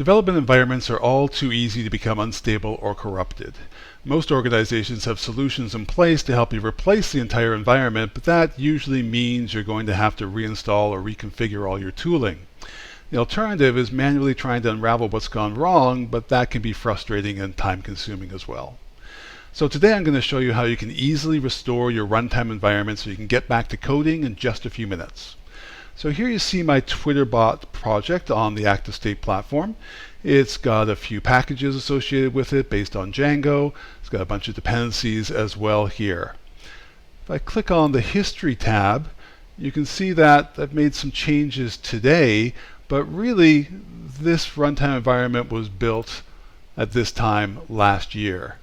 Development environments are all too easy to become unstable or corrupted. Most organizations have solutions in place to help you replace the entire environment, but that usually means you're going to have to reinstall or reconfigure all your tooling. The alternative is manually trying to unravel what's gone wrong, but that can be frustrating and time-consuming as well. So today I'm going to show you how you can easily restore your runtime environment so you can get back to coding in just a few minutes. So here you see my Twitter bot project on the ActiveState Platform. It's got a few packages associated with it based on Django. It's got a bunch of dependencies as well here. If I click on the History tab, you can see that I've made some changes today, but really this runtime environment was built at this time last year.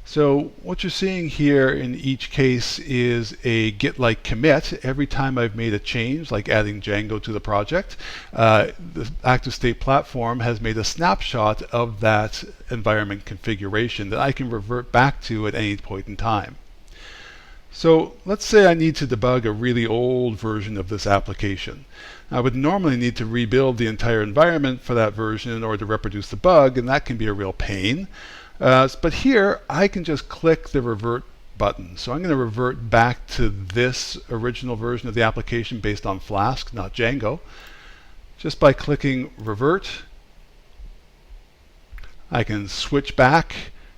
So what you're seeing here in each case is a git-like commit. Every time I've made a change, like adding Django to the project, the ActiveState Platform has made a snapshot of that environment configuration that I can revert back to at any point in time. So let's say I need to debug a really old version of this application. I would normally need to rebuild the entire environment for that version in order to reproduce the bug, and that can be a real pain. But here I can just click the revert button. So I'm going to revert back to this original version of the application based on Flask, not Django. Just by clicking revert, I can switch back,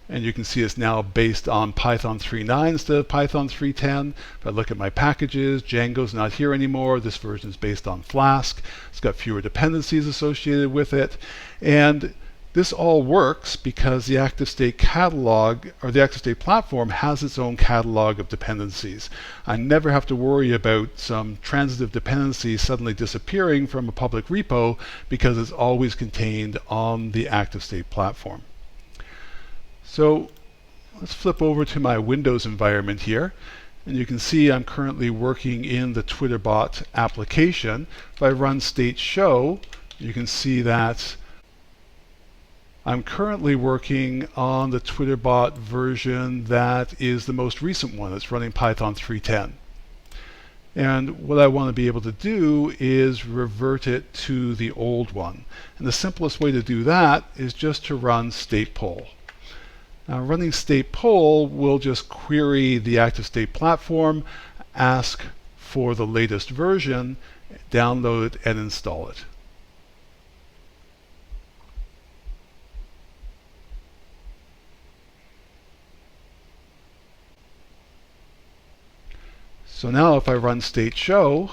and you can see it's now based on Python 3.9 instead of Python 3.10. If I look at my packages, Django's not here anymore. This version is based on Flask. It's got fewer dependencies associated with it. And this all works because the ActiveState catalog, or the ActiveState platform, has its own catalog of dependencies. I never have to worry about some transitive dependency suddenly disappearing from a public repo because it's always contained on the ActiveState platform. So let's flip over to my Windows environment here. And you can see I'm currently working in the TwitterBot application. If I run state show, you can see that I'm currently working on the TwitterBot version that is the most recent one. It's running Python 3.10. And what I want to be able to do is revert it to the old one. And the simplest way to do that is just to run state poll. Now, running state poll will just query the ActiveState platform, ask for the latest version, download it, and install it. So now if I run state show,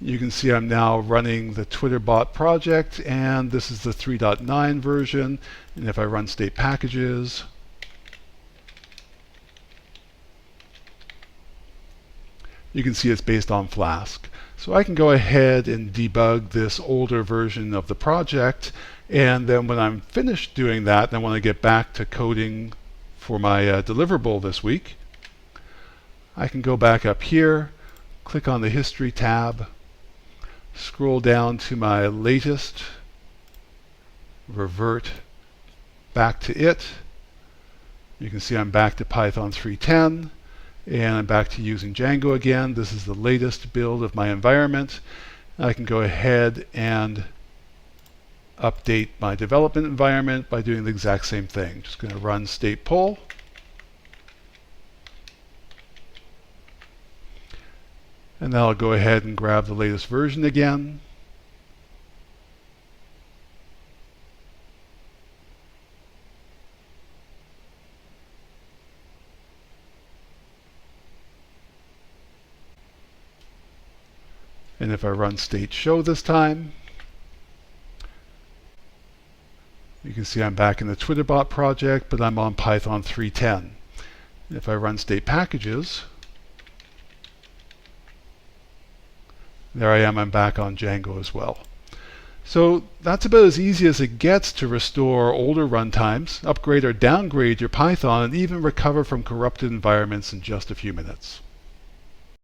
you can see I'm now running the TwitterBot project, and this is the 3.9 version. And if I run state packages, you can see it's based on Flask. So I can go ahead and debug this older version of the project, and then when I'm finished doing that and I want to get back to coding for my deliverable this week, I can go back up here, click on the History tab, scroll down to my latest, revert back to it. You can see I'm back to Python 3.10, and I'm back to using Django again. This is the latest build of my environment. I can go ahead and update my development environment by doing the exact same thing. Just going to run state poll. And then I'll go ahead and grab the latest version again. And if I run state show this time, you can see I'm back in the TwitterBot project, but I'm on Python 3.10. If I run state packages, there I am, I'm back on Django as well. So that's about as easy as it gets to restore older runtimes, upgrade or downgrade your Python, and even recover from corrupted environments in just a few minutes.